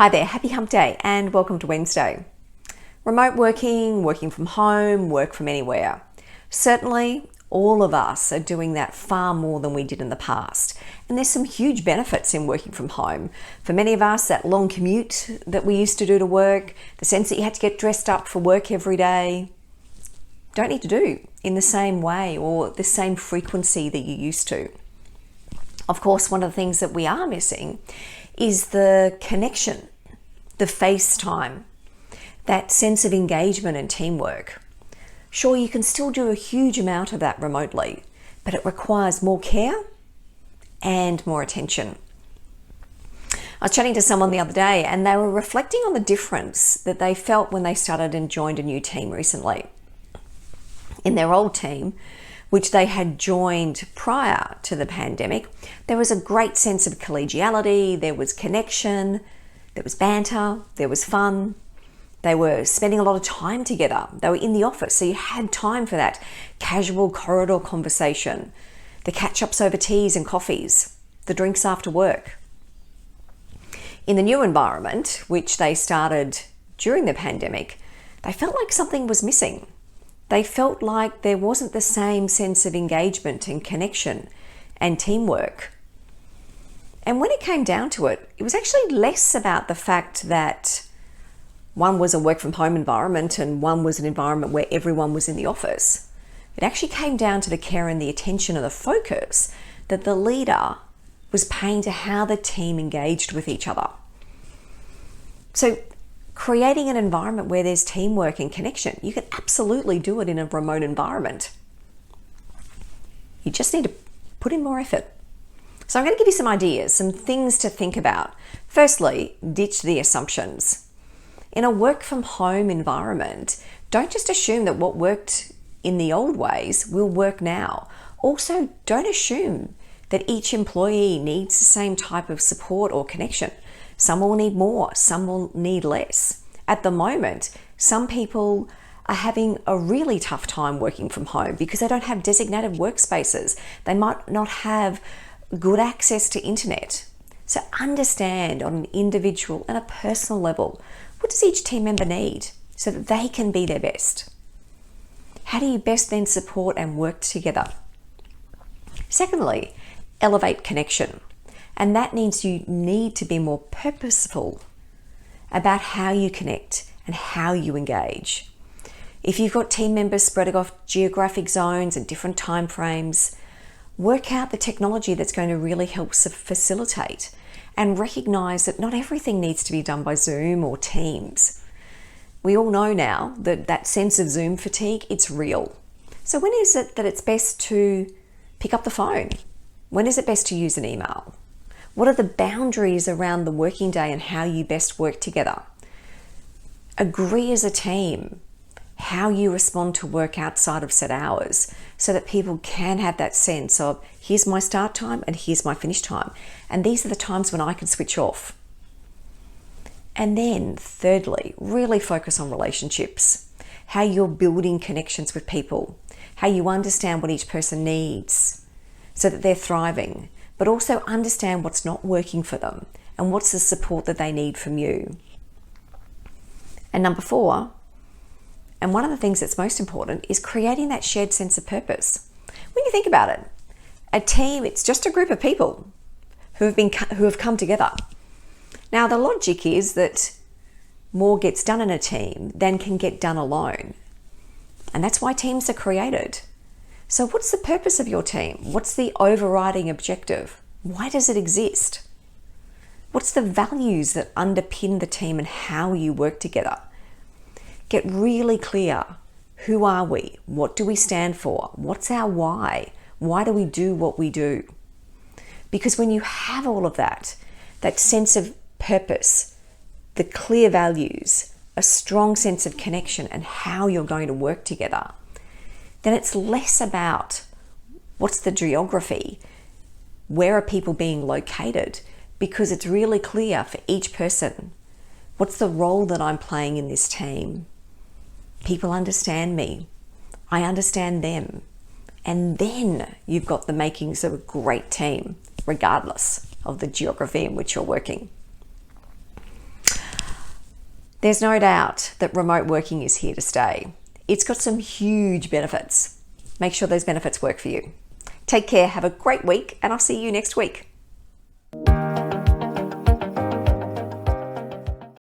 Hi there, happy hump day and welcome to Wednesday. Remote working, working from home, work from anywhere. Certainly, all of us are doing that far more than we did in the past. And there's some huge benefits in working from home. For many of us, that long commute that we used to do to work, the sense that you had to get dressed up for work every day, don't need to do in the same way or the same frequency that you used to. Of course, one of the things that we are missing is the connection, the FaceTime, that sense of engagement and teamwork. Sure, you can still do a huge amount of that remotely, but it requires more care and more attention. I was chatting to someone the other day and they were reflecting on the difference that they felt when they started and joined a new team recently. In their old team, which they had joined prior to the pandemic, there was a great sense of collegiality, there was connection, there was banter, there was fun. They were spending a lot of time together. They were in the office, so you had time for that casual corridor conversation, the catch-ups over teas and coffees, the drinks after work. In the new environment, which they started during the pandemic, they felt like something was missing. They felt like there wasn't the same sense of engagement and connection and teamwork. And when it came down to it, it was actually less about the fact that one was a work from home environment and one was an environment where everyone was in the office. It actually came down to the care and the attention and the focus that the leader was paying to how the team engaged with each other. So creating an environment where there's teamwork and connection, you can absolutely do it in a remote environment. You just need to put in more effort. So I'm going to give you some ideas, some things to think about. Firstly, ditch the assumptions. In a work from home environment, don't just assume that what worked in the old ways will work now. Also, don't assume that each employee needs the same type of support or connection. Some will need more, some will need less. At the moment, some people are having a really tough time working from home because they don't have designated workspaces. They might not have good access to internet. So understand on an individual and a personal level, what does each team member need so that they can be their best? How do you best then support and work together? Secondly, elevate connection. And that means you need to be more purposeful about how you connect and how you engage. If you've got team members spread across geographic zones and different time frames, work out the technology that's going to really help facilitate and recognize that not everything needs to be done by Zoom or Teams. We all know now that that sense of Zoom fatigue, it's real. So when is it that it's best to pick up the phone? When is it best to use an email? What are the boundaries around the working day and how you best work together? Agree as a team how you respond to work outside of set hours so that people can have that sense of here's my start time and here's my finish time. And these are the times when I can switch off. And then thirdly, really focus on relationships, how you're building connections with people, how you understand what each person needs so that they're thriving, but also understand what's not working for them and what's the support that they need from you. And number 4, and one of the things that's most important, is creating that shared sense of purpose. When you think about it, a team, it's just a group of people who have come together. Now, the logic is that more gets done in a team than can get done alone. And that's why teams are created. So what's the purpose of your team? What's the overriding objective? Why does it exist? What's the values that underpin the team and how you work together? Get really clear. Who are we? What do we stand for? What's our why? Why do we do what we do? Because when you have all of that sense of purpose, the clear values, a strong sense of connection and how you're going to work together, then it's less about what's the geography, where are people being located, because it's really clear for each person, what's the role that I'm playing in this team? People understand me, I understand them, and then you've got the makings of a great team, regardless of the geography in which you're working. There's no doubt that remote working is here to stay. It's got some huge benefits. Make sure those benefits work for you. Take care, have a great week, and I'll see you next week.